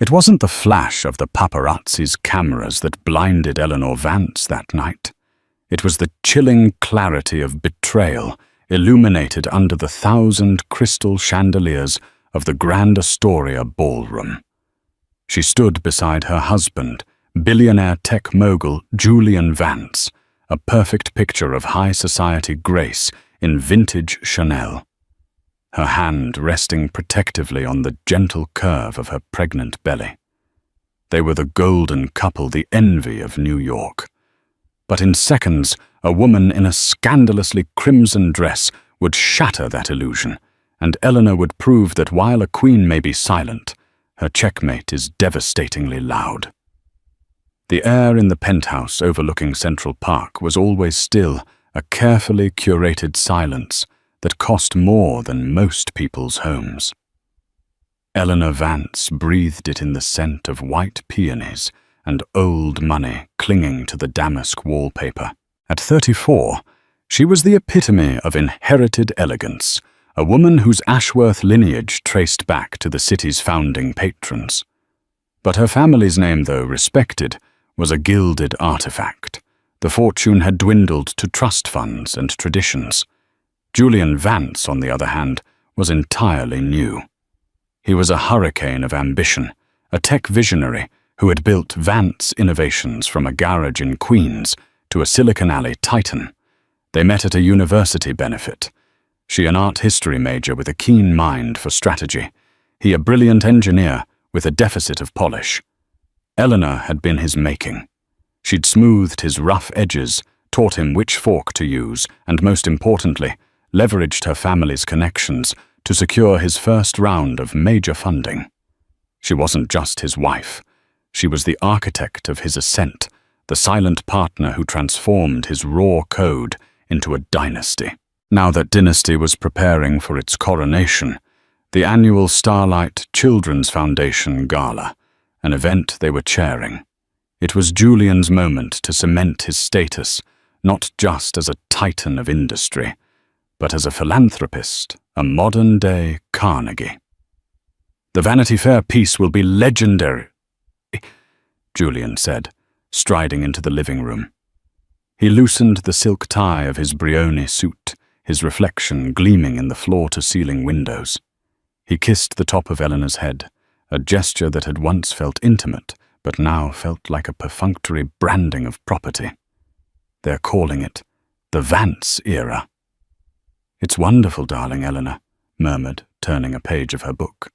It wasn't the flash of the paparazzi's cameras that blinded Eleanor Vance that night. It was the chilling clarity of betrayal illuminated under the 1,000 crystal chandeliers of the Grand Astoria ballroom. She stood beside her husband, billionaire tech mogul Julian Vance, a perfect picture of high society grace in vintage Chanel, her hand resting protectively on the gentle curve of her pregnant belly. They were the golden couple, the envy of New York. But in seconds, a woman in a scandalously crimson dress would shatter that illusion, and Eleanor would prove that while a queen may be silent, her checkmate is devastatingly loud. The air in the penthouse overlooking Central Park was always still, a carefully curated silence that cost more than most people's homes. Eleanor Vance breathed it in the scent of white peonies and old money clinging to the damask wallpaper. At 34, she was the epitome of inherited elegance, a woman whose Ashworth lineage traced back to the city's founding patrons. But her family's name, though respected, was a gilded artifact. The fortune had dwindled to trust funds and traditions. Julian Vance, on the other hand, was entirely new. He was a hurricane of ambition, a tech visionary who had built Vance Innovations from a garage in Queens to a Silicon Alley titan. They met at a university benefit. She an art history major with a keen mind for strategy. He a brilliant engineer with a deficit of polish. Eleanor had been his making. She'd smoothed his rough edges, taught him which fork to use, and most importantly, leveraged her family's connections to secure his first round of major funding. She wasn't just his wife. She was the architect of his ascent, the silent partner who transformed his raw code into a dynasty. Now that dynasty was preparing for its coronation, the annual Starlight Children's Foundation Gala, an event they were chairing. It was Julian's moment to cement his status, not just as a titan of industry, but as a philanthropist, a modern-day Carnegie. "The Vanity Fair piece will be legendary," Julian said, striding into the living room. He loosened the silk tie of his Brioni suit, his reflection gleaming in the floor-to-ceiling windows. He kissed the top of Eleanor's head, a gesture that had once felt intimate, but now felt like a perfunctory branding of property. They're calling it the Vance era. "It's wonderful, darling Eleanor," murmured, turning a page of her book.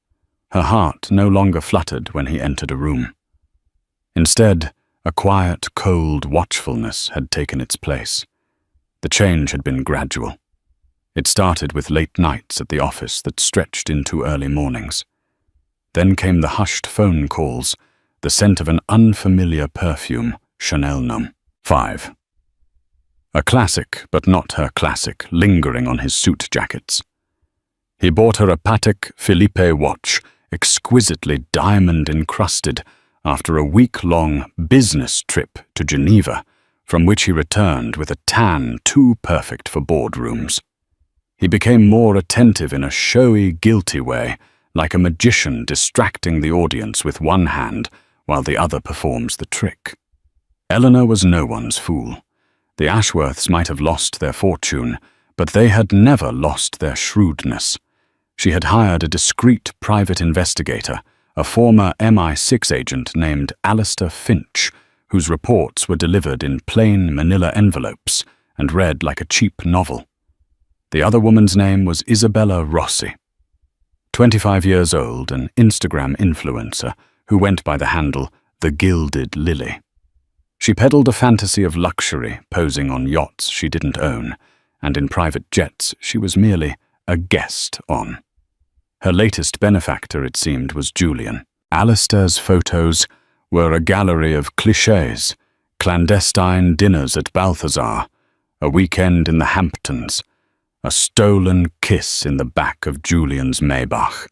Her heart no longer fluttered when he entered a room. Instead, a quiet, cold watchfulness had taken its place. The change had been gradual. It started with late nights at the office that stretched into early mornings. Then came the hushed phone calls, the scent of an unfamiliar perfume, Chanel No. 5. A classic, but not her classic, lingering on his suit jackets. He bought her a Patek Philippe watch, exquisitely diamond-encrusted, after a week-long business trip to Geneva, from which he returned with a tan too perfect for boardrooms. He became more attentive in a showy, guilty way, like a magician distracting the audience with one hand while the other performs the trick. Eleanor was no one's fool. The Ashworths might have lost their fortune, but they had never lost their shrewdness. She had hired a discreet private investigator, a former MI6 agent named Alistair Finch, whose reports were delivered in plain manila envelopes and read like a cheap novel. The other woman's name was Isabella Rossi. 25 years old, an Instagram influencer who went by the handle The Gilded Lily. She peddled a fantasy of luxury, posing on yachts she didn't own, and in private jets she was merely a guest on. Her latest benefactor, it seemed, was Julian. Alistair's photos were a gallery of clichés, clandestine dinners at Balthazar, a weekend in the Hamptons, a stolen kiss in the back of Julian's Maybach.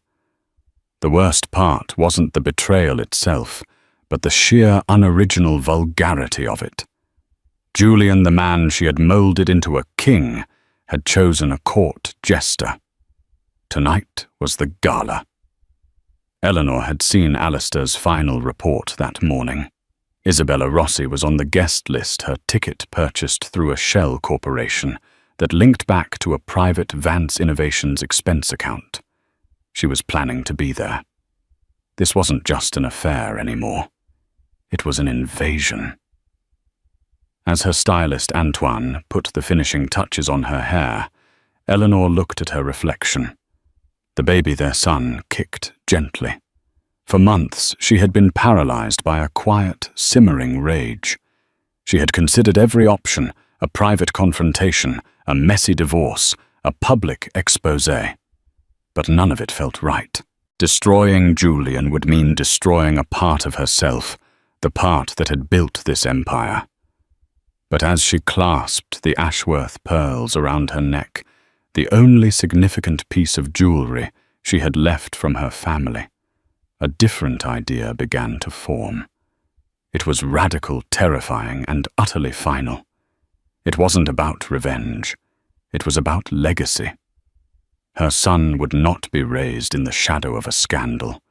The worst part wasn't the betrayal itself, but the sheer unoriginal vulgarity of it. Julian, the man she had molded into a king, had chosen a court jester. Tonight was the gala. Eleanor had seen Alistair's final report that morning. Isabella Rossi was on the guest list, her ticket purchased through a shell corporation that linked back to a private Vance Innovations expense account. She was planning to be there. This wasn't just an affair anymore. It was an invasion. As her stylist Antoine put the finishing touches on her hair, Eleanor looked at her reflection. The baby, their son, kicked gently. For months, she had been paralyzed by a quiet, simmering rage. She had considered every option, a private confrontation, a messy divorce, a public exposé. But none of it felt right. Destroying Julian would mean destroying a part of herself, the part that had built this empire. But as she clasped the Ashworth pearls around her neck, the only significant piece of jewelry she had left from her family, a different idea began to form. It was radical, terrifying, and utterly final. It wasn't about revenge. It was about legacy. Her son would not be raised in the shadow of a scandal,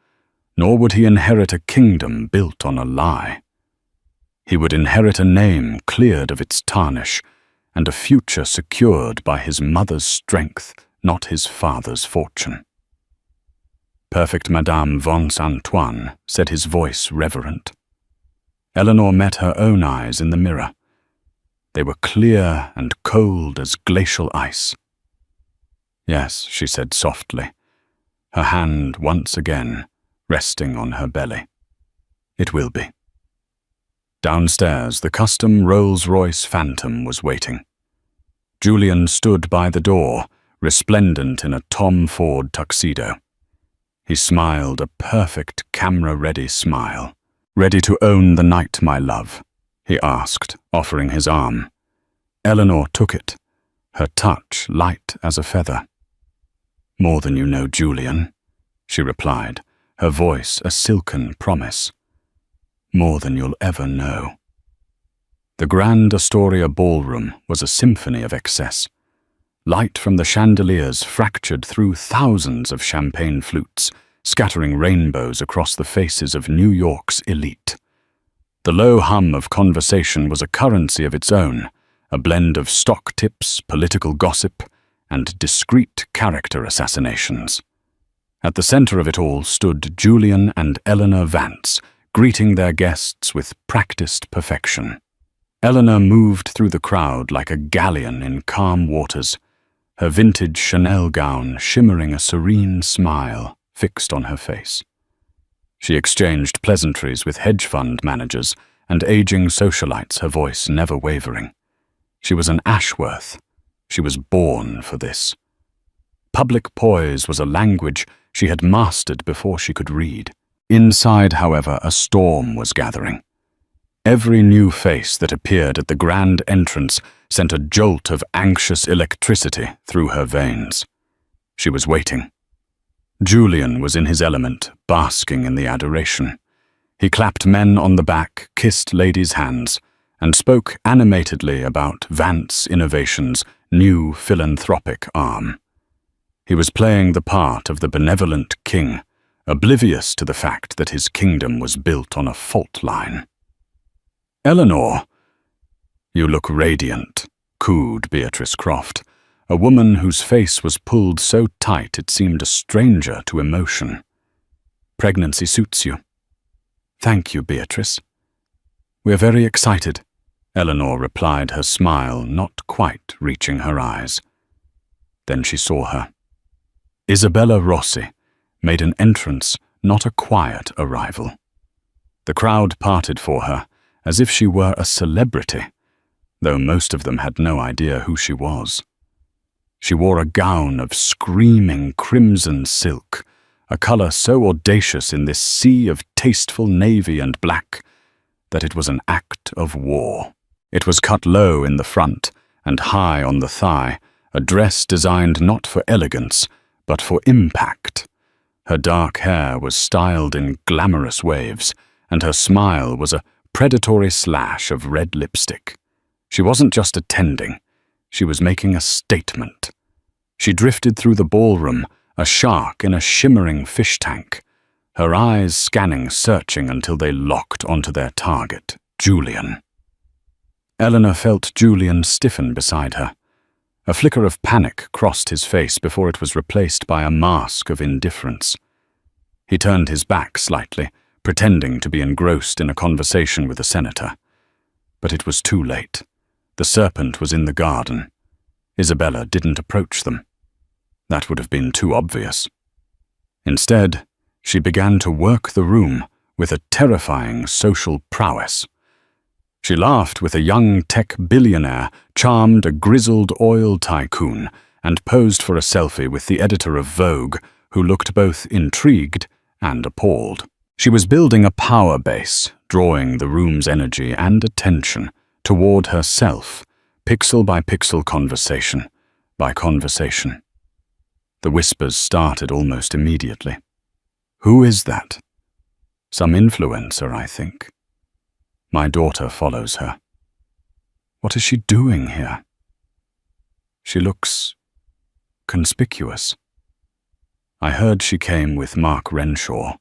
nor would he inherit a kingdom built on a lie. He would inherit a name cleared of its tarnish, and a future secured by his mother's strength, not his father's fortune. Perfect Madame von Saint-Antoine, said his voice reverent. Eleanor met her own eyes in the mirror. They were clear and cold as glacial ice. Yes, she said softly, her hand once again resting on her belly. It will be. Downstairs, the custom Rolls-Royce Phantom was waiting. Julian stood by the door, resplendent in a Tom Ford tuxedo. He smiled a perfect camera-ready smile. "Ready to own the night, my love?" he asked, offering his arm. Eleanor took it, her touch light as a feather. "More than you know, Julian," she replied, her voice a silken promise. "More than you'll ever know." The Grand Astoria ballroom was a symphony of excess. Light from the chandeliers fractured through thousands of champagne flutes, scattering rainbows across the faces of New York's elite. The low hum of conversation was a currency of its own, a blend of stock tips, political gossip, and discreet character assassinations. At the center of it all stood Julian and Eleanor Vance, greeting their guests with practiced perfection. Eleanor moved through the crowd like a galleon in calm waters, her vintage Chanel gown shimmering a serene smile fixed on her face. She exchanged pleasantries with hedge fund managers and aging socialites, her voice never wavering. She was an Ashworth. She was born for this. Public poise was a language she had mastered before she could read. Inside, however, a storm was gathering. Every new face that appeared at the grand entrance sent a jolt of anxious electricity through her veins. She was waiting. Julian was in his element, basking in the adoration. He clapped men on the back, kissed ladies' hands, and spoke animatedly about Vance Innovations' new philanthropic arm. He was playing the part of the benevolent king, oblivious to the fact that his kingdom was built on a fault line. "Eleanor, you look radiant," cooed Beatrice Croft, a woman whose face was pulled so tight it seemed a stranger to emotion. "Pregnancy suits you." "Thank you, Beatrice." "We're very excited," Eleanor replied, her smile not quite reaching her eyes. Then she saw her. Isabella Rossi made an entrance, not a quiet arrival. The crowd parted for her, as if she were a celebrity, though most of them had no idea who she was. She wore a gown of screaming crimson silk, a color so audacious in this sea of tasteful navy and black that it was an act of war. It was cut low in the front and high on the thigh, a dress designed not for elegance, but for impact. Her dark hair was styled in glamorous waves, and her smile was a predatory slash of red lipstick. She wasn't just attending, she was making a statement. She drifted through the ballroom, a shark in a shimmering fish tank, her eyes scanning, searching until they locked onto their target, Julian. Eleanor felt Julian stiffen beside her. A flicker of panic crossed his face before it was replaced by a mask of indifference. He turned his back slightly, pretending to be engrossed in a conversation with the senator. But it was too late. The serpent was in the garden. Isabella didn't approach them. That would have been too obvious. Instead, she began to work the room with a terrifying social prowess. She laughed with a young tech billionaire, charmed a grizzled oil tycoon, and posed for a selfie with the editor of Vogue, who looked both intrigued and appalled. She was building a power base, drawing the room's energy and attention toward herself, pixel by pixel, conversation by conversation. The whispers started almost immediately. "Who is that?" "Some influencer, I think. My daughter follows her." "What is she doing here?" "She looks conspicuous. I heard she came with Mark Renshaw,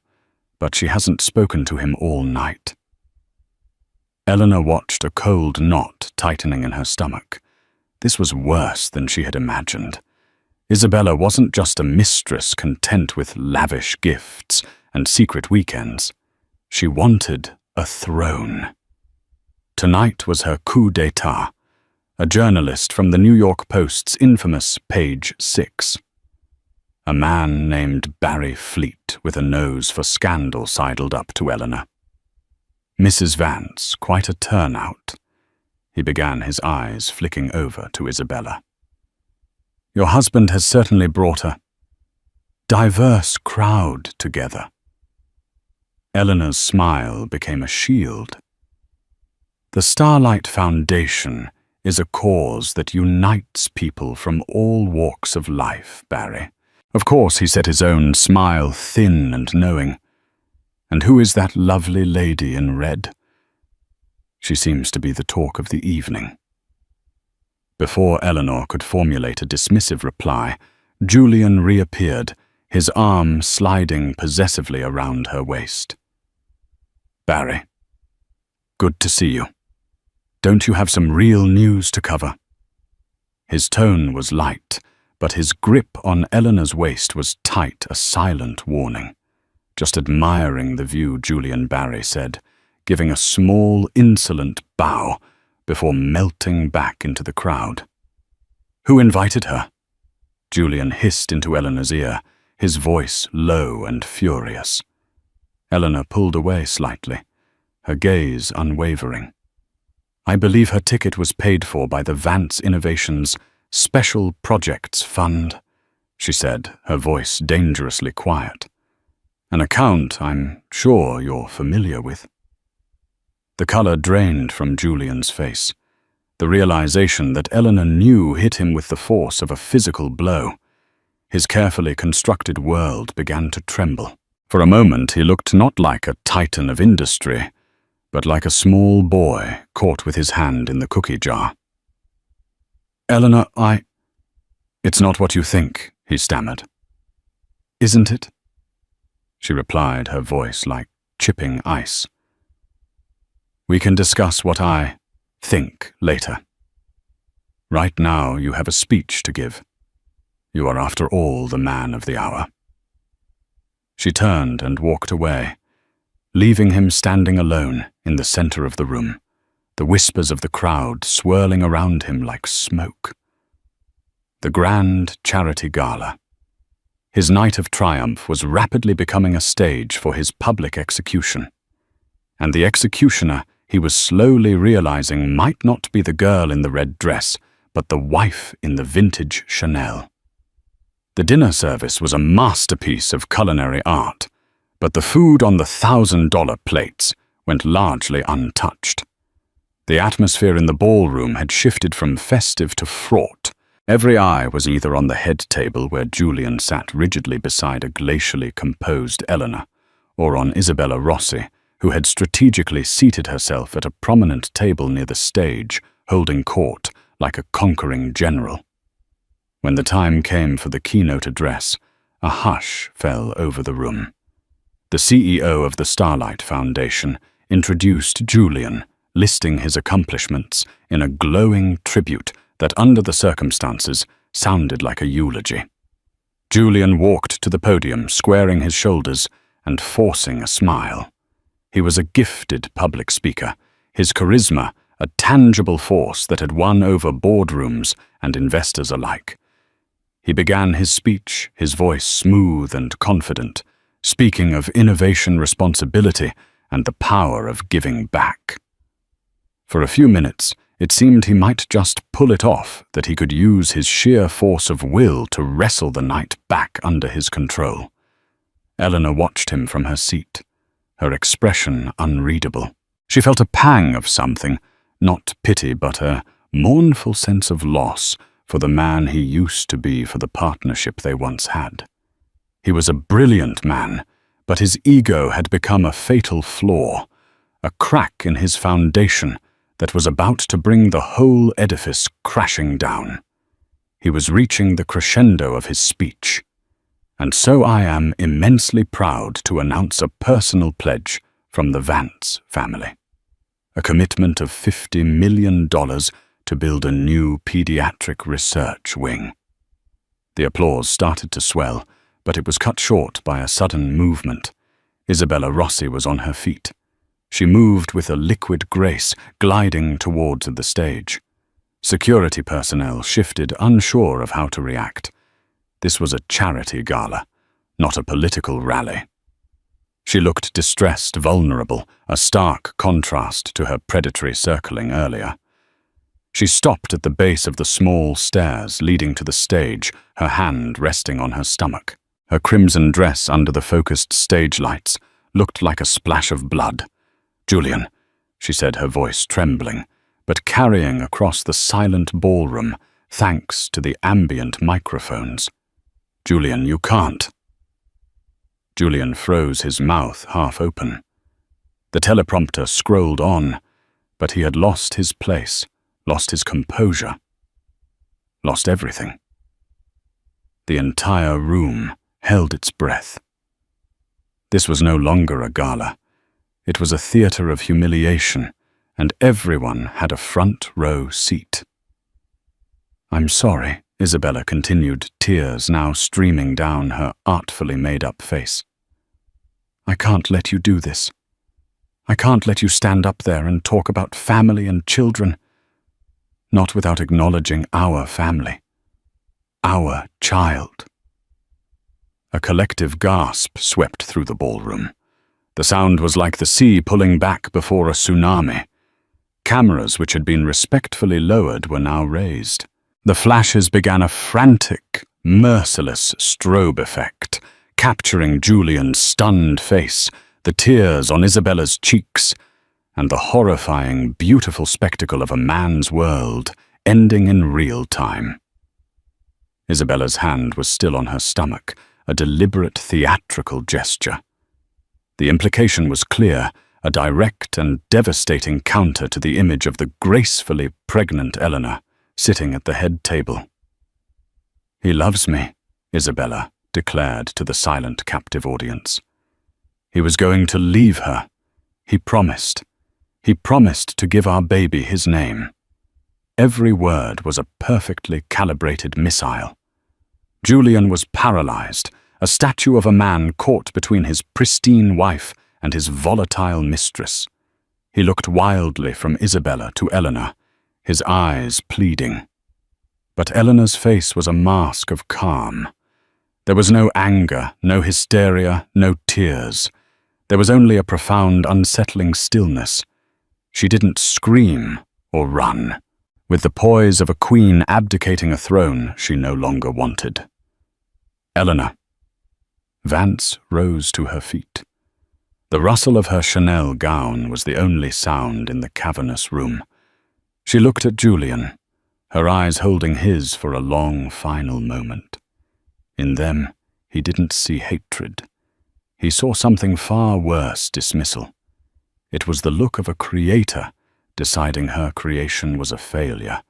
but she hasn't spoken to him all night." Eleanor watched a cold knot tightening in her stomach. This was worse than she had imagined. Isabella wasn't just a mistress content with lavish gifts and secret weekends. She wanted a throne. Tonight was her coup d'etat, a journalist from the New York Post's infamous Page 6. A man named Barry Fleet with a nose for scandal sidled up to Eleanor. "Mrs. Vance, quite a turnout." He began, his eyes flicking over to Isabella. "Your husband has certainly brought a diverse crowd together." Eleanor's smile became a shield. "The Starlight Foundation is a cause that unites people from all walks of life, Barry." Of course, he set his own smile thin and knowing. "And who is that lovely lady in red?" "She seems to be the talk of the evening." Before Eleanor could formulate a dismissive reply, Julian reappeared, his arm sliding possessively around her waist. "Barry, good to see you. Don't you have some real news to cover?" His tone was light, but his grip on Eleanor's waist was tight, a silent warning. "Just admiring the view," Julian Barry said, giving a small, insolent bow before melting back into the crowd. "Who invited her?" Julian hissed into Eleanor's ear, his voice low and furious. Eleanor pulled away slightly, her gaze unwavering. "I believe her ticket was paid for by the Vance Innovations Special Projects Fund," she said, her voice dangerously quiet. "An account I'm sure you're familiar with." The color drained from Julian's face. The realization that Eleanor knew hit him with the force of a physical blow. His carefully constructed world began to tremble. For a moment he looked not like a titan of industry, but like a small boy caught with his hand in the cookie jar. "Eleanor, It's not what you think," he stammered. "Isn't it?" She replied, her voice like chipping ice. "We can discuss what I think later. Right now you have a speech to give. You are, after all, the man of the hour." She turned and walked away, leaving him standing alone in the center of the room, the whispers of the crowd swirling around him like smoke. The grand charity gala. His night of triumph was rapidly becoming a stage for his public execution. And the executioner, he was slowly realizing, might not be the girl in the red dress, but the wife in the vintage Chanel. The dinner service was a masterpiece of culinary art, but the food on the $1,000 plates went largely untouched. The atmosphere in the ballroom had shifted from festive to fraught. Every eye was either on the head table where Julian sat rigidly beside a glacially composed Eleanor, or on Isabella Rossi, who had strategically seated herself at a prominent table near the stage, holding court like a conquering general. When the time came for the keynote address, a hush fell over the room. The CEO of the Starlight Foundation introduced Julian, listing his accomplishments in a glowing tribute that, under the circumstances, sounded like a eulogy. Julian walked to the podium, squaring his shoulders and forcing a smile. He was a gifted public speaker, his charisma a tangible force that had won over boardrooms and investors alike. He began his speech, his voice smooth and confident, speaking of innovation responsibility and the power of giving back. For a few minutes, it seemed he might just pull it off, that he could use his sheer force of will to wrestle the night back under his control. Eleanor watched him from her seat, her expression unreadable. She felt a pang of something, not pity but a mournful sense of loss for the man he used to be, for the partnership they once had. He was a brilliant man, but his ego had become a fatal flaw, a crack in his foundation that was about to bring the whole edifice crashing down. He was reaching the crescendo of his speech. And so I am immensely proud to announce a personal pledge from the Vance family. A commitment of $50 million to build a new pediatric research wing. The applause started to swell, but it was cut short by a sudden movement. Isabella Rossi was on her feet. She moved with a liquid grace, gliding towards the stage. Security personnel shifted, unsure of how to react. This was a charity gala, not a political rally. She looked distressed, vulnerable, a stark contrast to her predatory circling earlier. She stopped at the base of the small stairs leading to the stage, her hand resting on her stomach. Her crimson dress under the focused stage lights looked like a splash of blood. "Julian," she said, her voice trembling, but carrying across the silent ballroom, thanks to the ambient microphones. "Julian, you can't." Julian froze, his mouth half open. The teleprompter scrolled on, but he had lost his place, lost his composure, lost everything. The entire room held its breath. This was no longer a gala. It was a theater of humiliation, and everyone had a front row seat. "I'm sorry," Isabella continued, tears now streaming down her artfully made-up face. "I can't let you do this. I can't let you stand up there and talk about family and children, not without acknowledging our family, our child." A collective gasp swept through the ballroom. The sound was like the sea pulling back before a tsunami. Cameras which had been respectfully lowered were now raised. The flashes began a frantic, merciless strobe effect, capturing Julian's stunned face, the tears on Isabella's cheeks, and the horrifying, beautiful spectacle of a man's world ending in real time. Isabella's hand was still on her stomach, a deliberate theatrical gesture. The implication was clear, a direct and devastating counter to the image of the gracefully pregnant Eleanor sitting at the head table. "He loves me," Isabella declared to the silent captive audience. "He was going to leave her. He promised. He promised to give our baby his name." Every word was a perfectly calibrated missile. Julian was paralyzed, a statue of a man caught between his pristine wife and his volatile mistress. He looked wildly from Isabella to Eleanor, his eyes pleading. But Eleanor's face was a mask of calm. There was no anger, no hysteria, no tears. There was only a profound, unsettling stillness. She didn't scream or run, with the poise of a queen abdicating a throne she no longer wanted. "Eleanor." Vance rose to her feet. The rustle of her Chanel gown was the only sound in the cavernous room. She looked at Julian, her eyes holding his for a long, final moment. In them, he didn't see hatred. He saw something far worse: dismissal. It was the look of a creator deciding her creation was a failure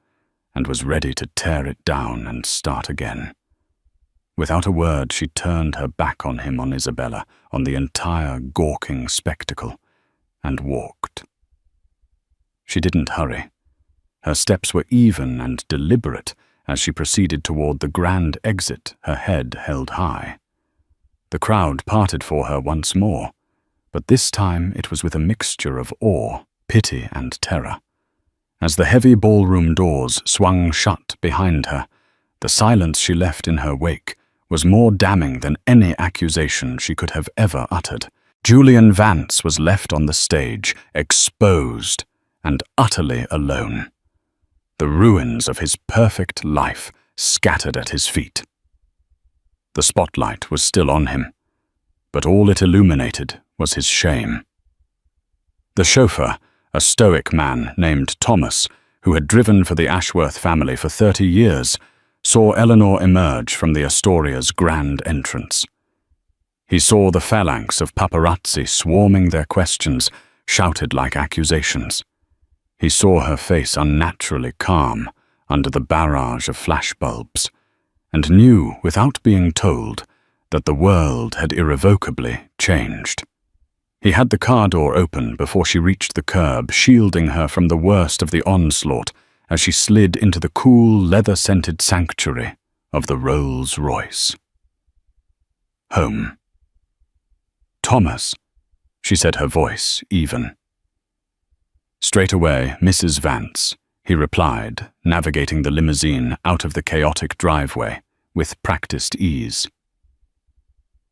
and was ready to tear it down and start again. Without a word, she turned her back on him, on Isabella, on the entire gawking spectacle, and walked. She didn't hurry. Her steps were even and deliberate as she proceeded toward the grand exit, her head held high. The crowd parted for her once more, but this time it was with a mixture of awe, pity, and terror. As the heavy ballroom doors swung shut behind her, the silence she left in her wake was more damning than any accusation she could have ever uttered. Julian Vance was left on the stage, exposed and utterly alone. The ruins of his perfect life scattered at his feet. The spotlight was still on him, but all it illuminated was his shame. The chauffeur, a stoic man named Thomas, who had driven for the Ashworth family for 30 years, saw Eleanor emerge from the Astoria's grand entrance. He saw the phalanx of paparazzi swarming their questions, shouted like accusations. He saw her face unnaturally calm under the barrage of flashbulbs, and knew, without being told, that the world had irrevocably changed. He had the car door open before she reached the curb, shielding her from the worst of the onslaught as she slid into the cool, leather-scented sanctuary of the Rolls-Royce. Home. "Thomas," she said, her voice even. "Straight away, Mrs. Vance," he replied, navigating the limousine out of the chaotic driveway with practiced ease.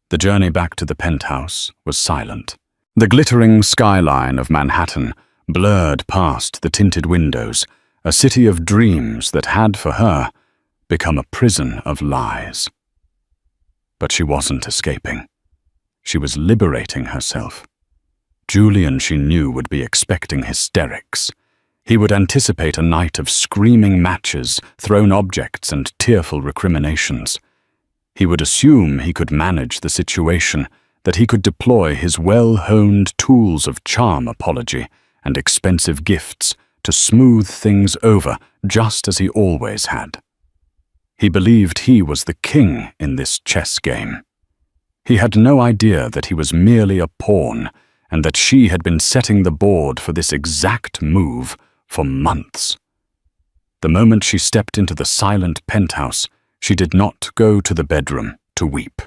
The journey back to the penthouse was silent. The glittering skyline of Manhattan blurred past the tinted windows, a city of dreams that had, for her, become a prison of lies. But she wasn't escaping. She was liberating herself. Julian, she knew, would be expecting hysterics. He would anticipate a night of screaming matches, thrown objects, and tearful recriminations. He would assume he could manage the situation, that he could deploy his well-honed tools of charm apology and expensive gifts to smooth things over just as he always had. He believed he was the king in this chess game. He had no idea that he was merely a pawn and that she had been setting the board for this exact move for months. The moment she stepped into the silent penthouse, she did not go to the bedroom to weep.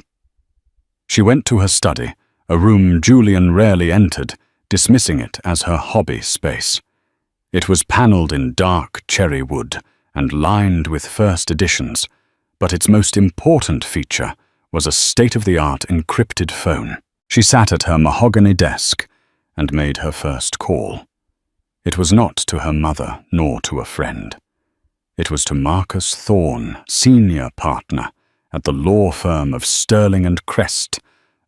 She went to her study, a room Julian rarely entered, dismissing it as her hobby space. It was paneled in dark cherry wood and lined with first editions, but its most important feature was a state-of-the-art encrypted phone. She sat at her mahogany desk and made her first call. It was not to her mother nor to a friend. It was to Marcus Thorne, senior partner at the law firm of Sterling and Crest,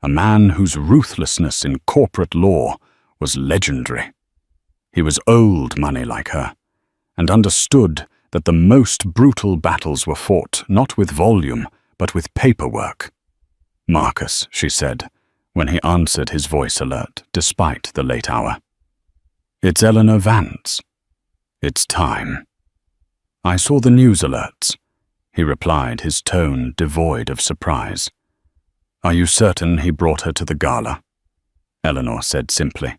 a man whose ruthlessness in corporate law was legendary. He was old money like her, and understood that the most brutal battles were fought not with volume, but with paperwork. "Marcus," she said, when he answered his voice alert, despite the late hour. "It's Eleanor Vance. It's time." "I saw the news alerts," he replied, his tone devoid of surprise. "Are you certain he brought her to the gala?" Eleanor said simply,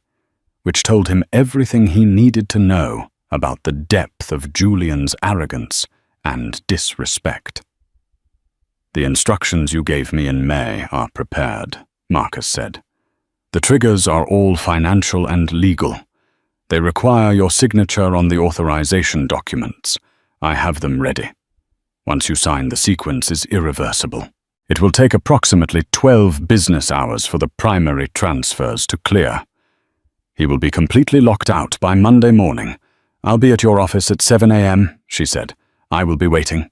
which told him everything he needed to know about the depth of Julian's arrogance and disrespect. "The instructions you gave me in May are prepared," Marcus said. "The triggers are all financial and legal. They require your signature on the authorization documents. I have them ready. Once you sign, the sequence is irreversible. It will take approximately 12 business hours for the primary transfers to clear. He will be completely locked out by Monday morning. I'll be at your office at 7 a.m., she said. I will be waiting.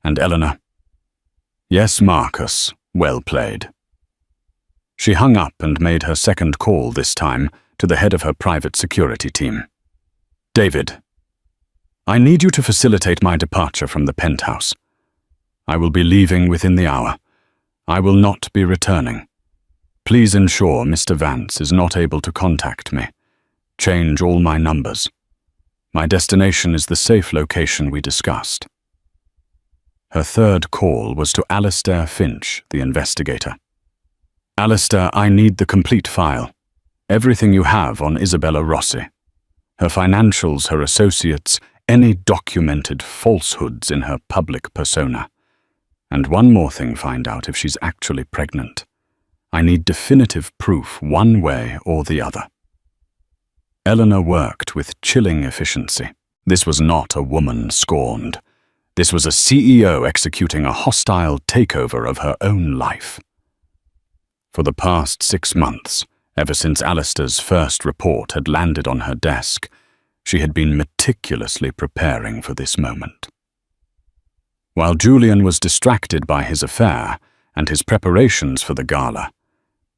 And Eleanor?" "Yes, Marcus. Well played." She hung up and made her second call, this time to the head of her private security team. "David, I need you to facilitate my departure from the penthouse. I will be leaving within the hour. I will not be returning. Please ensure Mr. Vance is not able to contact me. Change all my numbers. My destination is the safe location we discussed." Her third call was to Alistair Finch, the investigator. "Alistair, I need the complete file. Everything you have on Isabella Rossi. Her financials, her associates, any documented falsehoods in her public persona. And one more thing, find out if she's actually pregnant. I need definitive proof one way or the other." Eleanor worked with chilling efficiency. This was not a woman scorned. This was a CEO executing a hostile takeover of her own life. For the past 6 months, ever since Alistair's first report had landed on her desk, she had been meticulously preparing for this moment. While Julian was distracted by his affair and his preparations for the gala,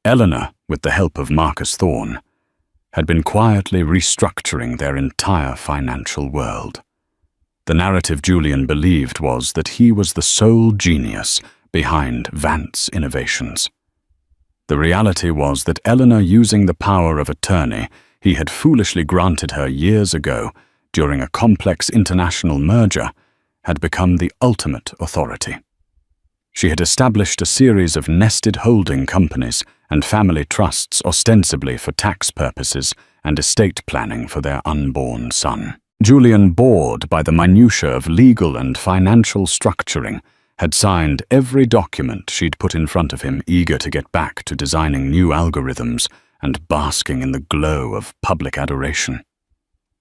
Eleanor, with the help of Marcus Thorne, had been quietly restructuring their entire financial world. The narrative Julian believed was that he was the sole genius behind Vance Innovations. The reality was that Eleanor, using the power of attorney he had foolishly granted her years ago during a complex international merger, had become the ultimate authority. She had established a series of nested holding companies and family trusts ostensibly for tax purposes and estate planning for their unborn son. Julian, bored by the minutiae of legal and financial structuring, had signed every document she'd put in front of him, eager to get back to designing new algorithms and basking in the glow of public adoration.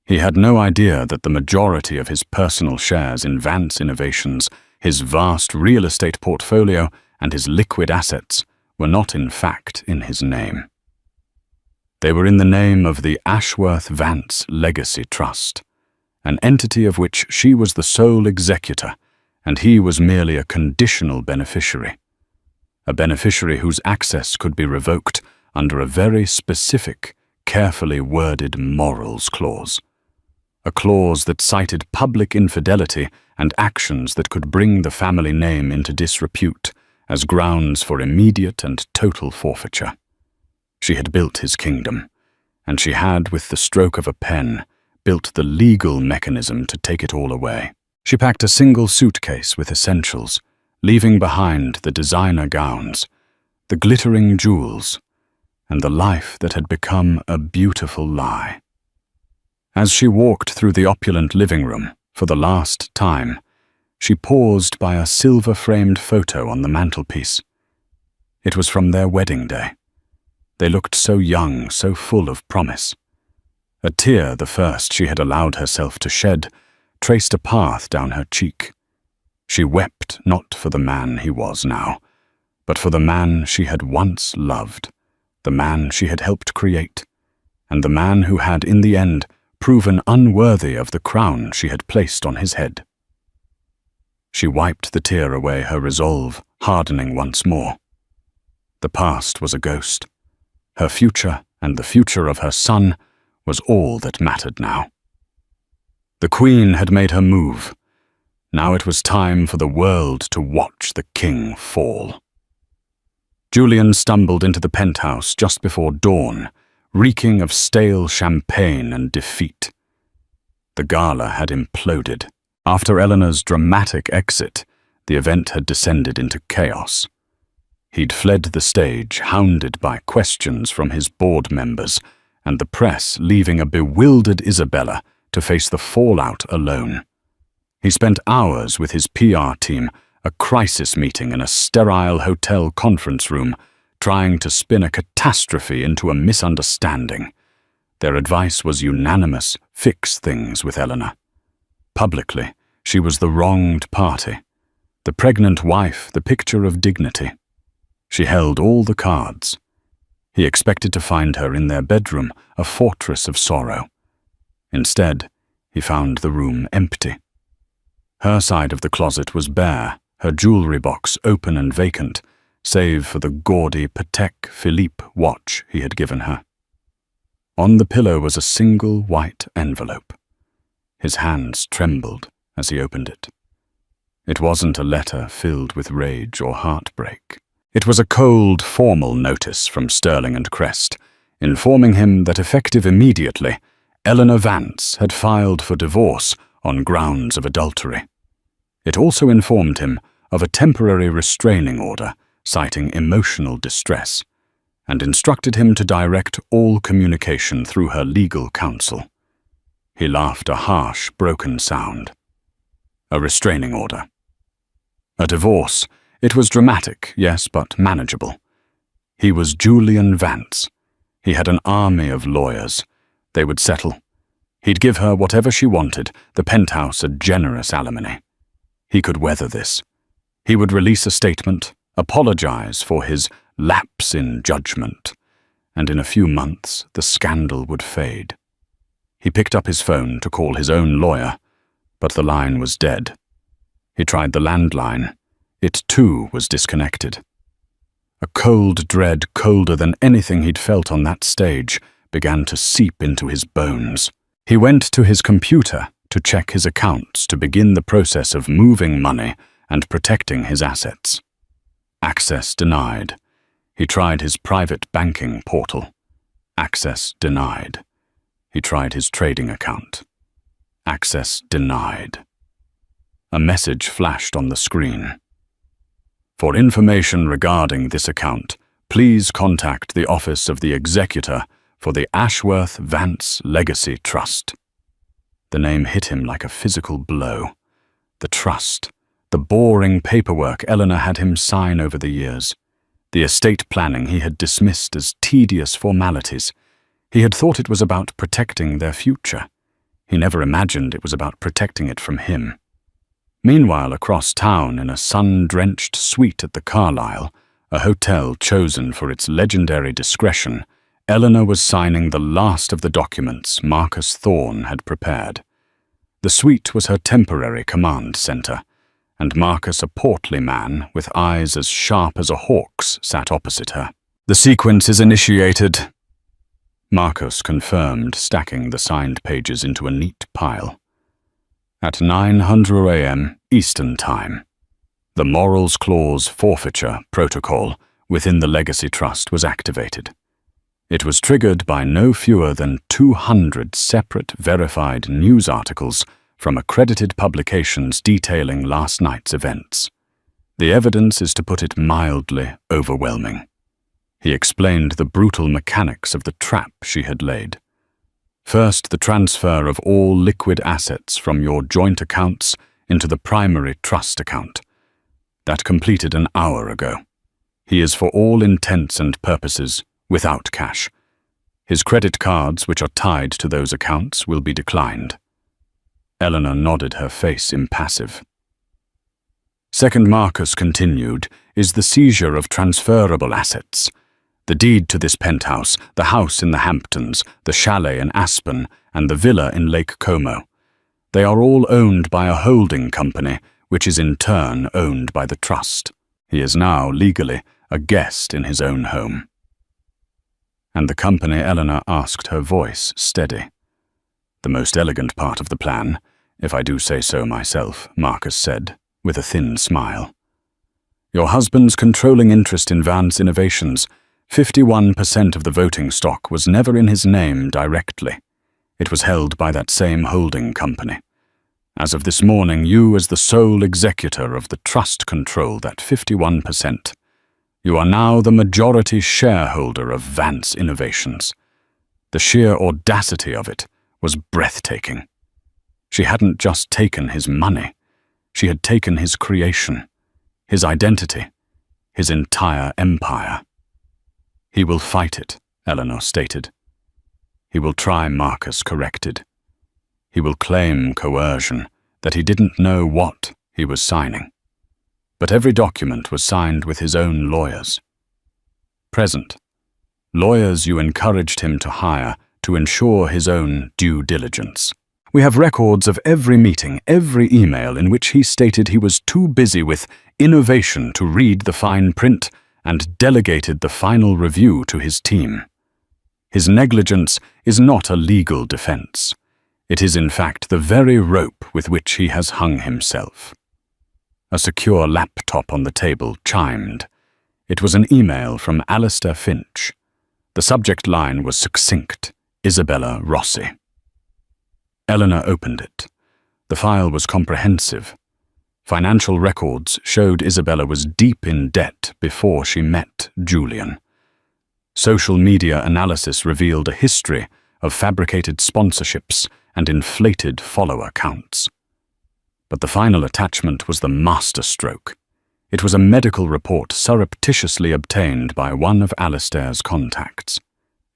He had no idea that the majority of his personal shares in Vance Innovations, his vast real estate portfolio, and his liquid assets were not in fact in his name. They were in the name of the Ashworth Vance Legacy Trust, an entity of which she was the sole executor, and he was merely a conditional beneficiary. A beneficiary whose access could be revoked under a very specific, carefully worded morals clause. A clause that cited public infidelity and actions that could bring the family name into disrepute as grounds for immediate and total forfeiture. She had built his kingdom, and she had, with the stroke of a pen, built the legal mechanism to take it all away. She packed a single suitcase with essentials, leaving behind the designer gowns, the glittering jewels, and the life that had become a beautiful lie. As she walked through the opulent living room, for the last time, she paused by a silver-framed photo on the mantelpiece. It was from their wedding day. They looked so young, so full of promise. A tear, the first she had allowed herself to shed, traced a path down her cheek. She wept not for the man he was now, but for the man she had once loved, the man she had helped create, and the man who had, in the end, proven unworthy of the crown she had placed on his head. She wiped the tear away, her resolve hardening once more. The past was a ghost. Her future and the future of her son was all that mattered now. The Queen had made her move. Now it was time for the world to watch the king fall. Julian stumbled into the penthouse just before dawn, reeking of stale champagne and defeat. The gala had imploded. After Eleanor's dramatic exit, the event had descended into chaos. He'd fled the stage, hounded by questions from his board members, and the press leaving a bewildered Isabella to face the fallout alone. He spent hours with his PR team, a crisis meeting in a sterile hotel conference room, trying to spin a catastrophe into a misunderstanding. Their advice was unanimous: fix things with Eleanor. Publicly, she was the wronged party. The pregnant wife, the picture of dignity. She held all the cards. He expected to find her in their bedroom, a fortress of sorrow. Instead, he found the room empty. Her side of the closet was bare, her jewelry box open and vacant, save for the gaudy Patek Philippe watch he had given her. On the pillow was a single white envelope. His hands trembled as he opened it. It wasn't a letter filled with rage or heartbreak. It was a cold, formal notice from Sterling and Crest, informing him that effective immediately, Eleanor Vance had filed for divorce on grounds of adultery. It also informed him of a temporary restraining order citing emotional distress, and instructed him to direct all communication through her legal counsel. He laughed a harsh, broken sound. A restraining order. A divorce. It was dramatic, yes, but manageable. He was Julian Vance. He had an army of lawyers. They would settle. He'd give her whatever she wanted, the penthouse a generous alimony. He could weather this. He would release a statement, apologize for his lapse in judgment, and in a few months the scandal would fade. He picked up his phone to call his own lawyer, but the line was dead. He tried the landline. It too was disconnected. A cold dread, colder than anything he'd felt on that stage, began to seep into his bones. He went to his computer to check his accounts to begin the process of moving money and protecting his assets. Access denied. He tried his private banking portal. Access denied. He tried his trading account. Access denied. A message flashed on the screen. For information regarding this account, please contact the Office of the Executor for the Ashworth Vance Legacy Trust. The name hit him like a physical blow. The trust. The boring paperwork Eleanor had him sign over the years. The estate planning he had dismissed as tedious formalities. He had thought it was about protecting their future. He never imagined it was about protecting it from him. Meanwhile, across town, in a sun-drenched suite at the Carlisle, a hotel chosen for its legendary discretion, Eleanor was signing the last of the documents Marcus Thorne had prepared. The suite was her temporary command center, and Marcus, a portly man with eyes as sharp as a hawk's, sat opposite her. "The sequence is initiated," Marcus confirmed, stacking the signed pages into a neat pile. At 9:00 a.m. Eastern Time, the Morals Clause forfeiture protocol within the Legacy Trust was activated. It was triggered by no fewer than 200 separate verified news articles from accredited publications detailing last night's events. The evidence is, to put it mildly, overwhelming. He explained the brutal mechanics of the trap she had laid. First, the transfer of all liquid assets from your joint accounts into the primary trust account. That completed an hour ago. He is, for all intents and purposes, without cash. His credit cards, which are tied to those accounts, will be declined. Eleanor nodded, her face impassive. Second, Marcus continued, is the seizure of transferable assets. The deed to this penthouse, the house in the Hamptons, the chalet in Aspen, and the villa in Lake Como. They are all owned by a holding company, which is in turn owned by the trust. He is now, legally, a guest in his own home. And the company, Eleanor asked, her voice steady. The most elegant part of the plan, if I do say so myself, Marcus said, with a thin smile. Your husband's controlling interest in Vance Innovations, 51% of the voting stock, was never in his name directly. It was held by that same holding company. As of this morning, you, as the sole executor of the trust, control that 51%. You are now the majority shareholder of Vance Innovations. The sheer audacity of it was breathtaking. She hadn't just taken his money. She had taken his creation, his identity, his entire empire. He will fight it, Eleanor stated. He will try, Marcus corrected. He will claim coercion, that he didn't know what he was signing. But every document was signed with his own lawyers. Present. Lawyers you encouraged him to hire to ensure his own due diligence. We have records of every meeting, every email in which he stated he was too busy with innovation to read the fine print and delegated the final review to his team. His negligence is not a legal defense. It is in fact the very rope with which he has hung himself. A secure laptop on the table chimed. It was an email from Alistair Finch. The subject line was succinct, Isabella Rossi. Eleanor opened it. The file was comprehensive. Financial records showed Isabella was deep in debt before she met Julian. Social media analysis revealed a history of fabricated sponsorships and inflated follower counts. But the final attachment was the masterstroke. It was a medical report surreptitiously obtained by one of Alistair's contacts.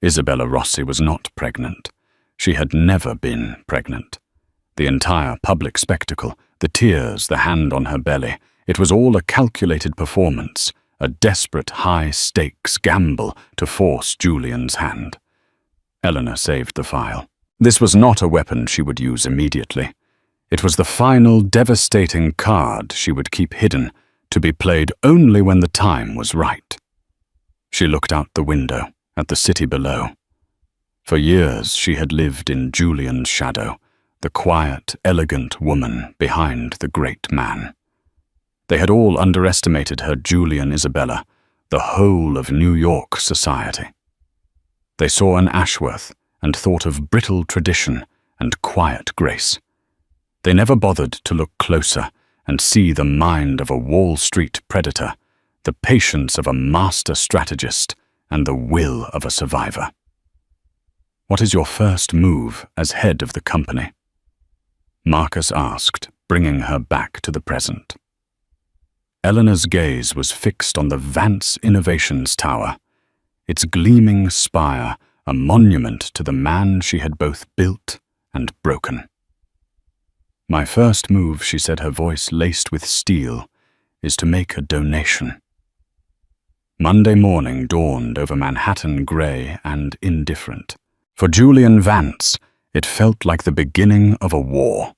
Isabella Rossi was not pregnant. She had never been pregnant. The entire public spectacle, the tears, the hand on her belly, it was all a calculated performance, a desperate high-stakes gamble to force Julian's hand. Eleanor saved the file. This was not a weapon she would use immediately. It was the final devastating card she would keep hidden, to be played only when the time was right. She looked out the window at the city below. For years she had lived in Julian's shadow, the quiet, elegant woman behind the great man. They had all underestimated her Julian Isabella, the whole of New York society. They saw an Ashworth and thought of brittle tradition and quiet grace. They never bothered to look closer and see the mind of a Wall Street predator, the patience of a master strategist, and the will of a survivor. "What is your first move as head of the company?" Marcus asked, bringing her back to the present. Eleanor's gaze was fixed on the Vance Innovations Tower, its gleaming spire a monument to the man she had both built and broken. "My first move," she said, her voice laced with steel, "is to make a donation." Monday morning dawned over Manhattan gray and indifferent. For Julian Vance, it felt like the beginning of a war.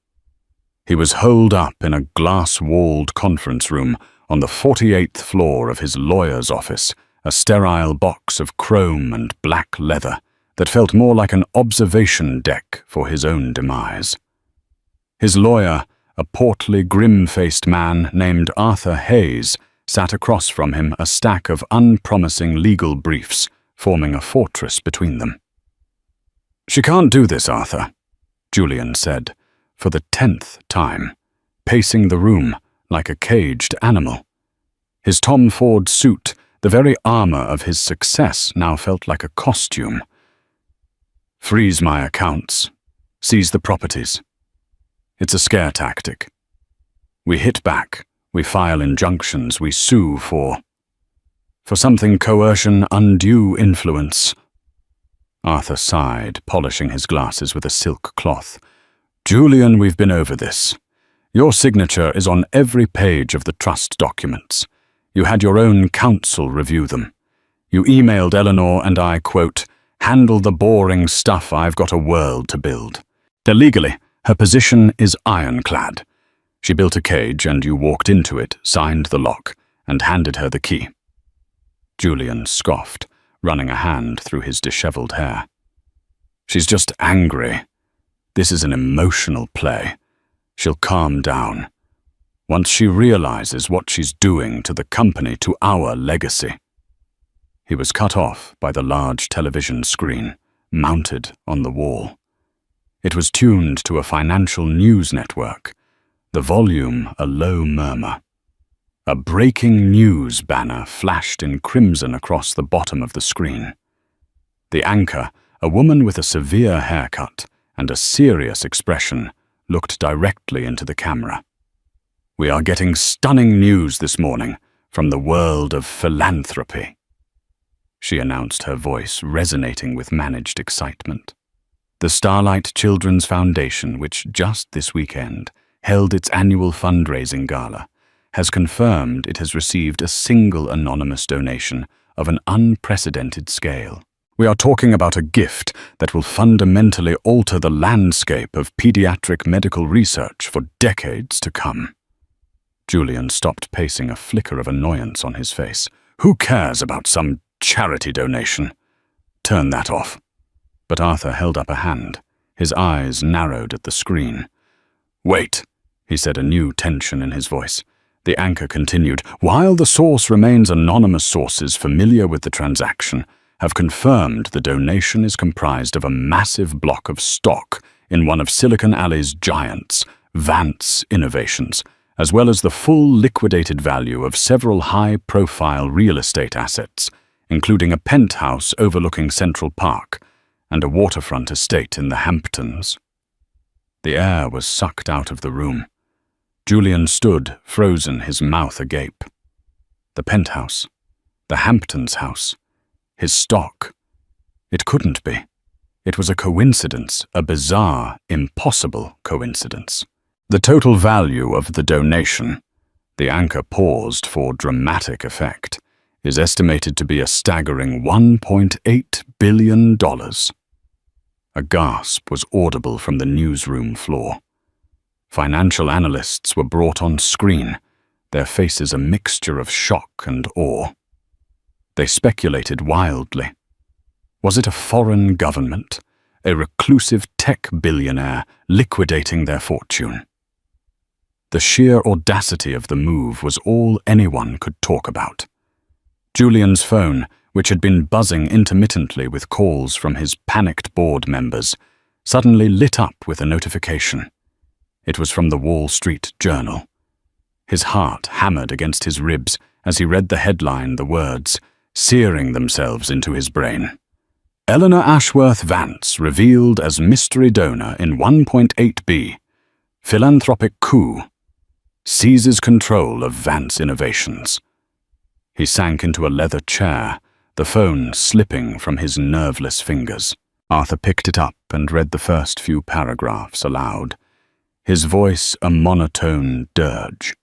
He was holed up in a glass-walled conference room on the 48th floor of his lawyer's office, a sterile box of chrome and black leather that felt more like an observation deck for his own demise. His lawyer, a portly, grim-faced man named Arthur Hayes, sat across from him, a stack of unpromising legal briefs, forming a fortress between them. "She can't do this, Arthur," Julian said, for the 10th time, pacing the room like a caged animal. His Tom Ford suit, the very armor of his success, now felt like a costume. "Freeze my accounts. Seize the properties. It's a scare tactic. We hit back, we file injunctions, we sue for something coercion, undue influence." Arthur sighed, polishing his glasses with a silk cloth. "Julian, we've been over this. Your signature is on every page of the trust documents. You had your own counsel review them. You emailed Eleanor and I, quote, handle the boring stuff, I've got a world to build. Illegally, her position is ironclad. She built a cage and you walked into it, signed the lock, and handed her the key." Julian scoffed, running a hand through his disheveled hair. "She's just angry. This is an emotional play. She'll calm down. Once she realizes what she's doing to the company, to our legacy." He was cut off by the large television screen, mounted on the wall. It was tuned to a financial news network, the volume a low murmur. A breaking news banner flashed in crimson across the bottom of the screen. The anchor, a woman with a severe haircut and a serious expression, looked directly into the camera. "We are getting stunning news this morning from the world of philanthropy," she announced, her voice resonating with managed excitement. The Starlight Children's Foundation, which just this weekend held its annual fundraising gala, has confirmed it has received a single anonymous donation of an unprecedented scale. "We are talking about a gift that will fundamentally alter the landscape of pediatric medical research for decades to come." Julian stopped pacing, a flicker of annoyance on his face. "Who cares about some charity donation? Turn that off." But Arthur held up a hand. His eyes narrowed at the screen. "Wait," he said, a new tension in his voice. The anchor continued, "While the source remains anonymous, sources familiar with the transaction have confirmed the donation is comprised of a massive block of stock in one of Silicon Alley's giants, Vance Innovations, as well as the full liquidated value of several high-profile real estate assets, including a penthouse overlooking Central Park and a waterfront estate in the Hamptons. The air was sucked out of the room. Julian stood, frozen, his mouth agape. The penthouse, the Hamptons house, his stock. It couldn't be. It was a coincidence, a bizarre, impossible coincidence. The total value of the donation, the anchor paused for dramatic effect, is estimated to be a staggering $1.8 billion. A gasp was audible from the newsroom floor. Financial analysts were brought on screen, their faces a mixture of shock and awe. They speculated wildly. Was it a foreign government, a reclusive tech billionaire liquidating their fortune? The sheer audacity of the move was all anyone could talk about. Julian's phone, which had been buzzing intermittently with calls from his panicked board members, suddenly lit up with a notification. It was from the Wall Street Journal. His heart hammered against his ribs as he read the headline, the words, searing themselves into his brain. Eleanor Ashworth Vance revealed as mystery donor in 1.8B. Philanthropic coup. Seizes control of Vance Innovations. He sank into a leather chair, the phone slipping from his nerveless fingers. Arthur picked it up and read the first few paragraphs aloud, his voice a monotone dirge.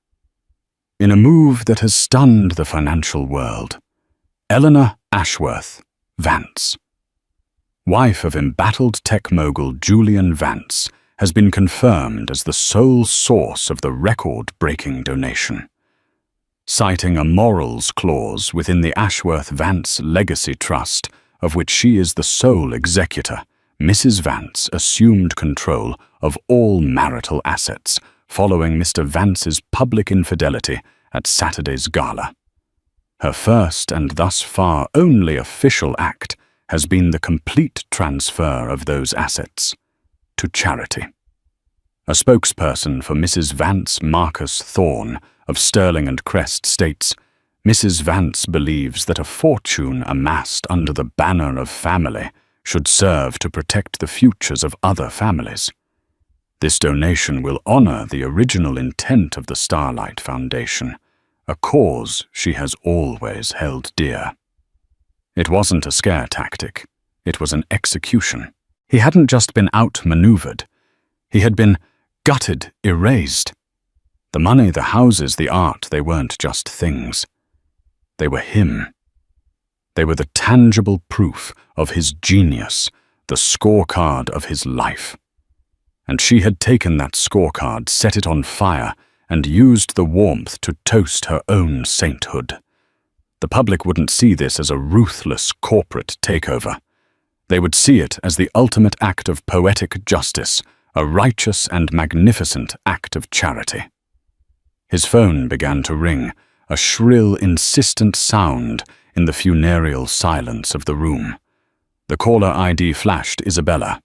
In a move that has stunned the financial world, Eleanor Ashworth Vance, wife of embattled tech mogul Julian Vance, has been confirmed as the sole source of the record-breaking donation. Citing a morals clause within the Ashworth-Vance Legacy Trust, of which she is the sole executor, Mrs. Vance assumed control of all marital assets following Mr. Vance's public infidelity at Saturday's Gala. Her first and thus far only official act has been the complete transfer of those assets to charity. A spokesperson for Mrs. Vance, Marcus Thorne, of Sterling and Crest, states, Mrs. Vance believes that a fortune amassed under the banner of family should serve to protect the futures of other families. This donation will honor the original intent of the Starlight Foundation, a cause she has always held dear. It wasn't a scare tactic. It was an execution. He hadn't just been outmaneuvered. He had been gutted, erased. The money, the houses, the art, they weren't just things. They were him. They were the tangible proof of his genius, the scorecard of his life. And she had taken that scorecard, set it on fire, and used the warmth to toast her own sainthood. The public wouldn't see this as a ruthless corporate takeover. They would see it as the ultimate act of poetic justice, a righteous and magnificent act of charity. His phone began to ring, a shrill, insistent sound in the funereal silence of the room. The caller ID flashed Isabella.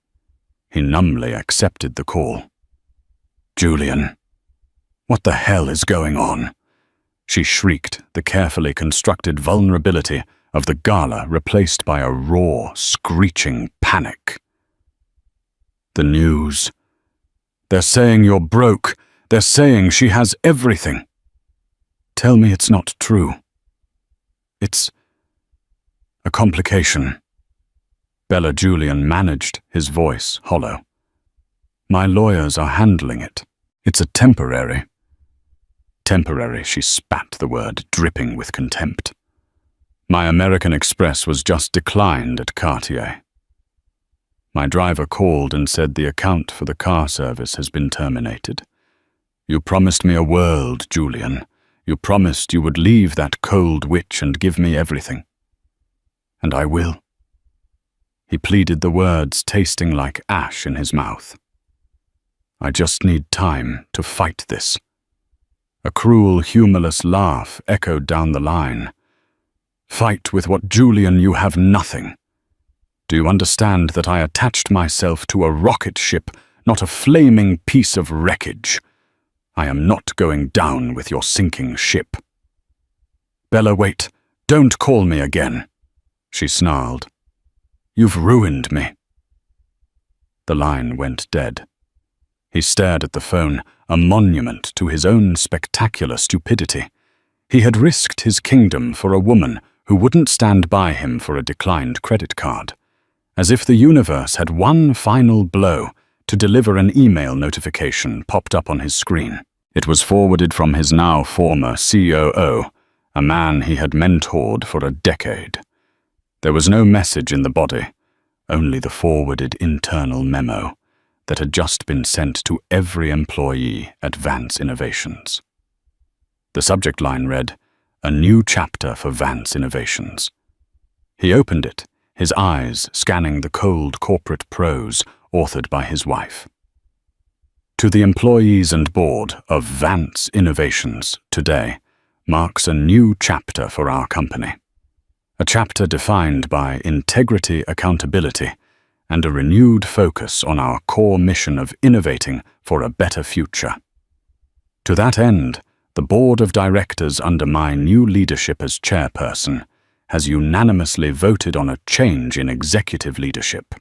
He numbly accepted the call. Julian. What the hell is going on? She shrieked, the carefully constructed vulnerability of the Gala replaced by a raw, screeching panic. The news. They're saying you're broke. They're saying she has everything. Tell me it's not true. It's a complication. Bella Julian managed, his voice hollow. My lawyers are handling it. It's a temporary. Temporary, she spat the word, dripping with contempt. My American Express was just declined at Cartier. My driver called and said the account for the car service has been terminated. You promised me a world, Julian. You promised you would leave that cold witch and give me everything. And I will. He pleaded the words tasting like ash in his mouth. I just need time to fight this. A cruel, humorless laugh echoed down the line. Fight with what, Julian, you have nothing. Do you understand that I attached myself to a rocket ship, not a flaming piece of wreckage? I am not going down with your sinking ship." "Bella, wait. Don't call me again," she snarled. "You've ruined me." The line went dead. He stared at the phone, a monument to his own spectacular stupidity. He had risked his kingdom for a woman who wouldn't stand by him for a declined credit card. As if the universe had one final blow to deliver, an email notification popped up on his screen. It was forwarded from his now former COO, a man he had mentored for a decade. There was no message in the body, only the forwarded internal memo that had just been sent to every employee at Vance Innovations. The subject line read, "A new chapter for Vance Innovations." He opened it, his eyes scanning the cold corporate prose authored by his wife. "To the employees and board of Vance Innovations, today marks a new chapter for our company. A chapter defined by integrity, accountability, and a renewed focus on our core mission of innovating for a better future. To that end, the board of directors under my new leadership as chairperson has unanimously voted on a change in executive leadership.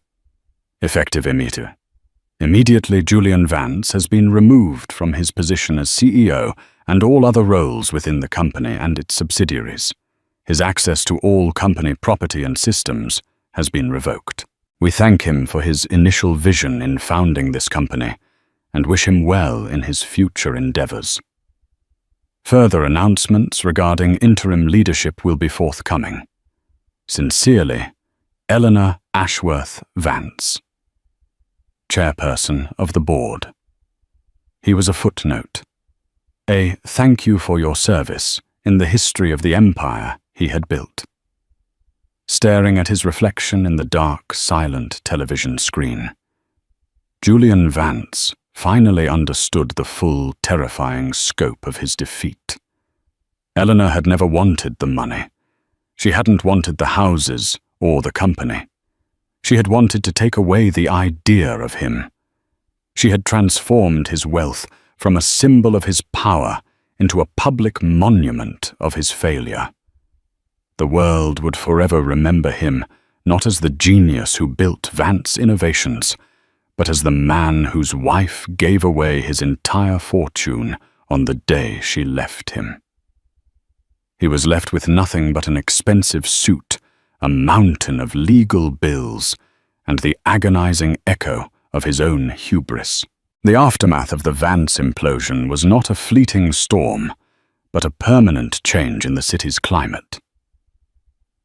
Effective immediately, Julian Vance has been removed from his position as CEO and all other roles within the company and its subsidiaries. His access to all company property and systems has been revoked. We thank him for his initial vision in founding this company and wish him well in his future endeavors. Further announcements regarding interim leadership will be forthcoming. Sincerely, Eleanor Ashworth Vance, Chairperson of the Board." He was a footnote, a thank you for your service in the history of the empire he had built. Staring at his reflection in the dark, silent television screen, Julian Vance finally understood the full, terrifying scope of his defeat. Eleanor had never wanted the money. She hadn't wanted the houses or the company. She had wanted to take away the idea of him. She had transformed his wealth from a symbol of his power into a public monument of his failure. The world would forever remember him not as the genius who built Vance Innovations, but as the man whose wife gave away his entire fortune on the day she left him. He was left with nothing but an expensive suit, a mountain of legal bills, and the agonizing echo of his own hubris. The aftermath of the Vance implosion was not a fleeting storm, but a permanent change in the city's climate.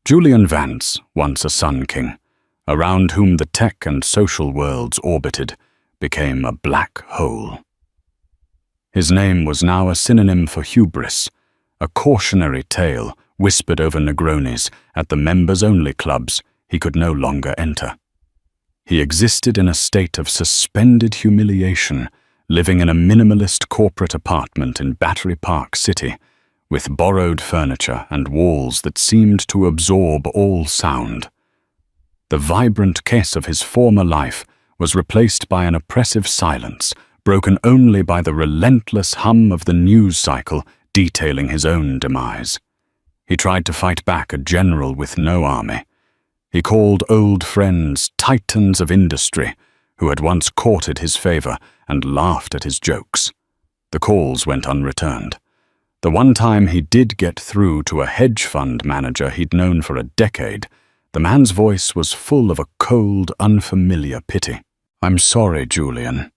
Julian Vance, once a Sun King, around whom the tech and social worlds orbited, became a black hole. His name was now a synonym for hubris, a cautionary tale whispered over Negronis at the members-only clubs he could no longer enter. He existed in a state of suspended humiliation, living in a minimalist corporate apartment in Battery Park City, with borrowed furniture and walls that seemed to absorb all sound. The vibrant kiss of his former life was replaced by an oppressive silence, broken only by the relentless hum of the news cycle detailing his own demise. He tried to fight back a general with no army. He called old friends titans of industry who had once courted his favor and laughed at his jokes. The calls went unreturned. The one time he did get through to a hedge fund manager he'd known for a decade, the man's voice was full of a cold, unfamiliar pity. "I'm sorry, Julian.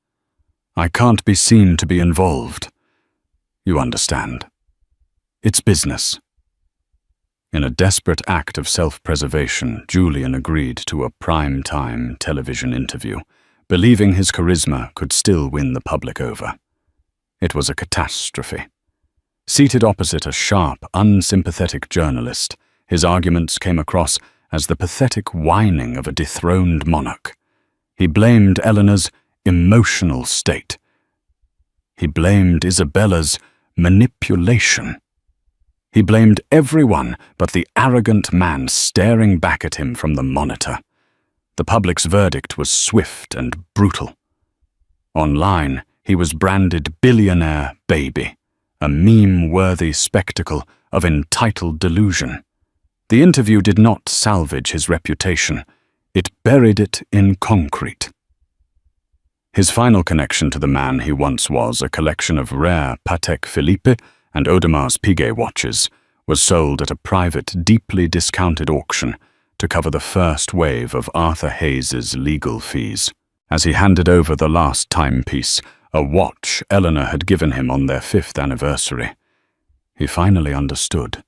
I can't be seen to be involved. You understand. It's business." In a desperate act of self-preservation, Julian agreed to a prime-time television interview, believing his charisma could still win the public over. It was a catastrophe. Seated opposite a sharp, unsympathetic journalist, his arguments came across as the pathetic whining of a dethroned monarch. He blamed Eleanor's emotional state. He blamed Isabella's manipulation. He blamed everyone but the arrogant man staring back at him from the monitor. The public's verdict was swift and brutal. Online, he was branded Billionaire Baby, a meme-worthy spectacle of entitled delusion. The interview did not salvage his reputation. It buried it in concrete. His final connection to the man he once was, a collection of rare Patek Philippe and Audemar's Piguet watches, was sold at a private, deeply discounted auction to cover the first wave of Arthur Hayes's legal fees. As he handed over the last timepiece, a watch Eleanor had given him on their 5th anniversary, he finally understood.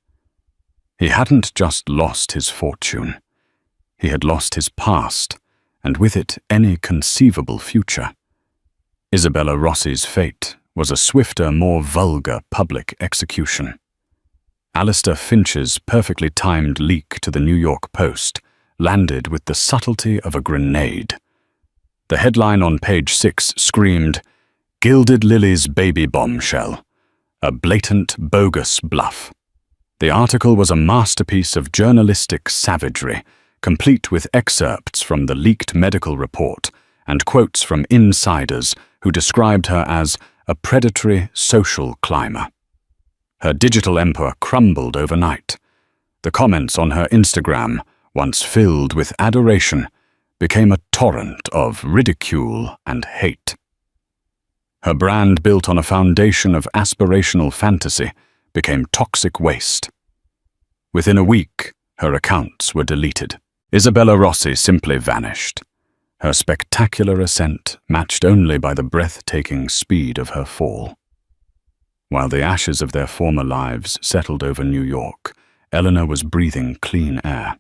He hadn't just lost his fortune. He had lost his past, and with it any conceivable future. Isabella Rossi's fate was a swifter, more vulgar public execution. Alistair Finch's perfectly timed leak to the New York Post landed with the subtlety of a grenade. The headline on page 6 screamed, "Gilded Lily's baby bombshell, a blatant, bogus bluff." The article was a masterpiece of journalistic savagery, complete with excerpts from the leaked medical report and quotes from insiders who described her as a predatory social climber. Her digital empire crumbled overnight. The comments on her Instagram, once filled with adoration, became a torrent of ridicule and hate. Her brand, built on a foundation of aspirational fantasy, became toxic waste. Within a week, her accounts were deleted. Isabella Rossi simply vanished, her spectacular ascent matched only by the breathtaking speed of her fall. While the ashes of their former lives settled over New York, Eleanor was breathing clean air.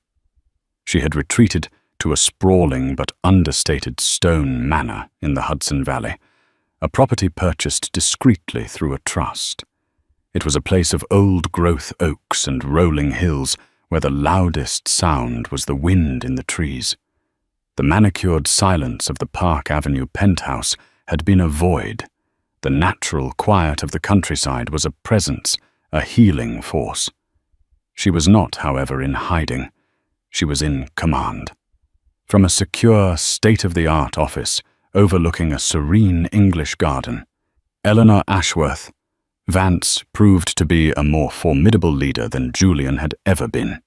She had retreated to a sprawling but understated stone manor in the Hudson Valley, a property purchased discreetly through a trust. It was a place of old-growth oaks and rolling hills where the loudest sound was the wind in the trees. The manicured silence of the Park Avenue penthouse had been a void. The natural quiet of the countryside was a presence, a healing force. She was not, however, in hiding. She was in command. From a secure, state-of-the-art office overlooking a serene English garden, Eleanor Ashworth, Vance proved to be a more formidable leader than Julian had ever been.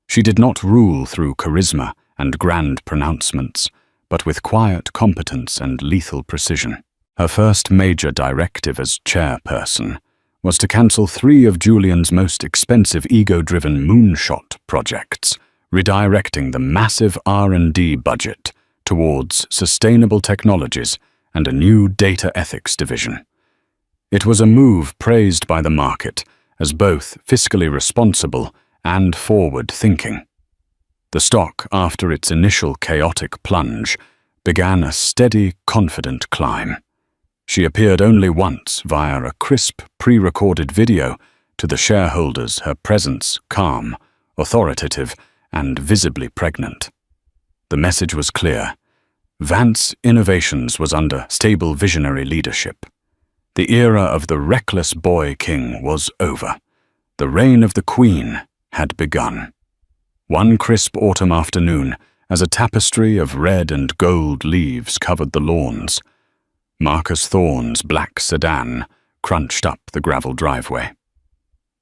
She did not rule through charisma and grand pronouncements, but with quiet competence and lethal precision. Her first major directive as chairperson was to cancel 3 of Julian's most expensive ego-driven moonshot projects, redirecting the massive R&D budget towards sustainable technologies and a new data ethics division. It was a move praised by the market as both fiscally responsible and forward-thinking. The stock, after its initial chaotic plunge, began a steady, confident climb. She appeared only once via a crisp, pre-recorded video to the shareholders, her presence calm, authoritative, and visibly pregnant. The message was clear. Vance Innovations was under stable visionary leadership. The era of the reckless boy king was over. The reign of the queen had begun. One crisp autumn afternoon, as a tapestry of red and gold leaves covered the lawns, Marcus Thorne's black sedan crunched up the gravel driveway.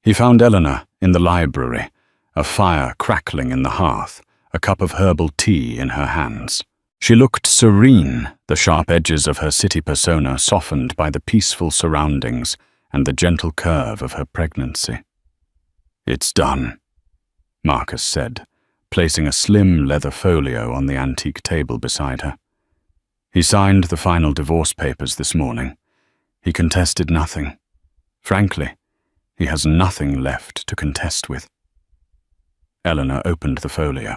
He found Eleanor in the library, a fire crackling in the hearth, a cup of herbal tea in her hands. She looked serene, the sharp edges of her city persona softened by the peaceful surroundings and the gentle curve of her pregnancy. "It's done," Marcus said, placing a slim leather folio on the antique table beside her. He signed the final divorce papers this morning. He contested nothing. Frankly, he has nothing left to contest with. Eleanor opened the folio.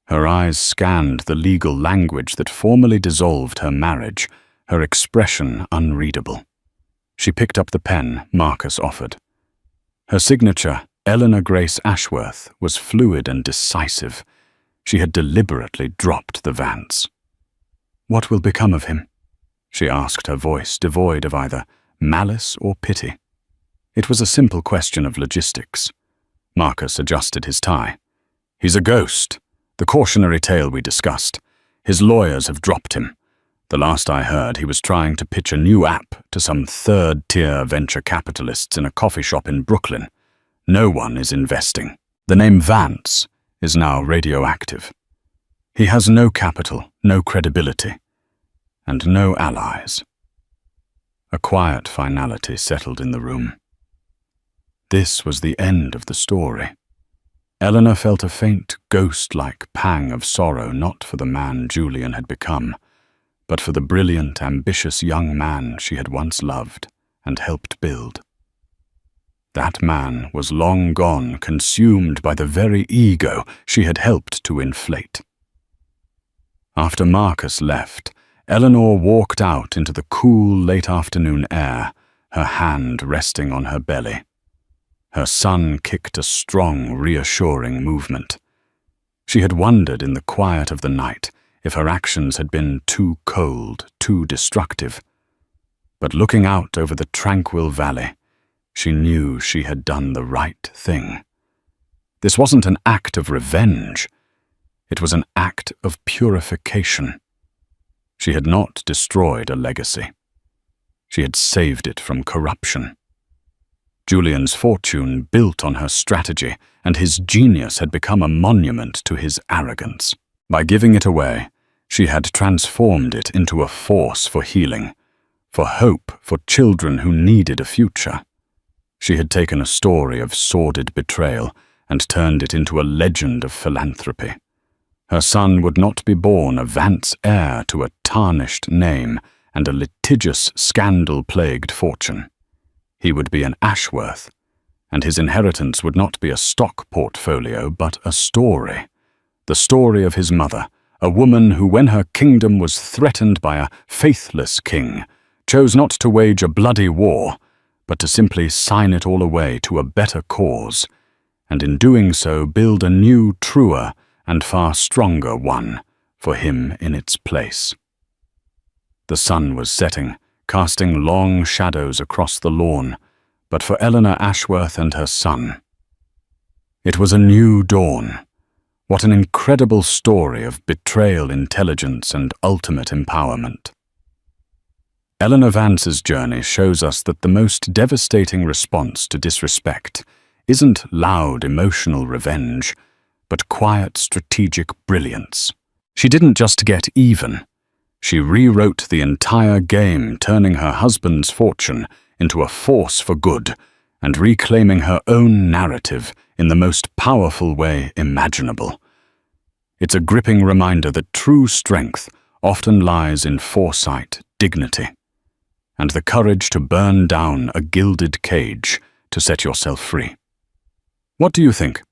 Her eyes scanned the legal language that formally dissolved her marriage, her expression unreadable. She picked up the pen Marcus offered. Her signature, Eleanor Grace Ashworth, was fluid and decisive. She had deliberately dropped the Vance. "What will become of him?" she asked, her voice devoid of either malice or pity. It was a simple question of logistics. Marcus adjusted his tie. "He's a ghost. The cautionary tale we discussed. His lawyers have dropped him. The last I heard, he was trying to pitch a new app to some third-tier venture capitalists in a coffee shop in Brooklyn. No one is investing. The name Vance is now radioactive. He has no capital, no credibility, and no allies. A quiet finality settled in the room. This was the end of the story. Eleanor felt a faint, ghost-like pang of sorrow, not for the man Julian had become, but for the brilliant, ambitious young man she had once loved and helped build. That man was long gone, consumed by the very ego she had helped to inflate. After Marcus left, Eleanor walked out into the cool, late afternoon air, her hand resting on her belly. Her son kicked a strong, reassuring movement. She had wondered in the quiet of the night if her actions had been too cold, too destructive. But looking out over the tranquil valley, she knew she had done the right thing. This wasn't an act of revenge. It was an act of purification. She had not destroyed a legacy. She had saved it from corruption. Julian's fortune built on her strategy, and his genius had become a monument to his arrogance. By giving it away, she had transformed it into a force for healing, for hope for children who needed a future. She had taken a story of sordid betrayal and turned it into a legend of philanthropy. Her son would not be born a Vance heir to a tarnished name and a litigious, scandal-plagued fortune. He would be an Ashworth, and his inheritance would not be a stock portfolio, but a story. The story of his mother, a woman who, when her kingdom was threatened by a faithless king, chose not to wage a bloody war, but to simply sign it all away to a better cause, and in doing so build a new, truer, and far stronger one for him in its place. The sun was setting, casting long shadows across the lawn, but for Eleanor Ashworth and her son, it was a new dawn. What an incredible story of betrayal, intelligence, and ultimate empowerment. Eleanor Vance's journey shows us that the most devastating response to disrespect isn't loud, emotional revenge, but quiet, strategic brilliance. She didn't just get even. She rewrote the entire game, turning her husband's fortune into a force for good and reclaiming her own narrative in the most powerful way imaginable. It's a gripping reminder that true strength often lies in foresight, dignity, and the courage to burn down a gilded cage to set yourself free. What do you think?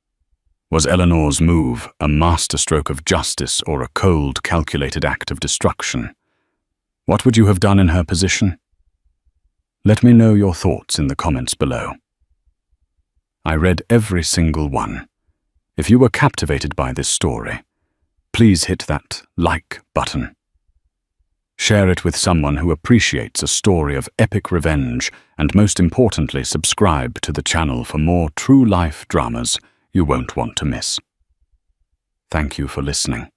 Was Eleanor's move a masterstroke of justice or a cold, calculated act of destruction? What would you have done in her position? Let me know your thoughts in the comments below. I read every single one. If you were captivated by this story, please hit that like button. Share it with someone who appreciates a story of epic revenge, and most importantly, subscribe to the channel for more true-life dramas you won't want to miss. Thank you for listening.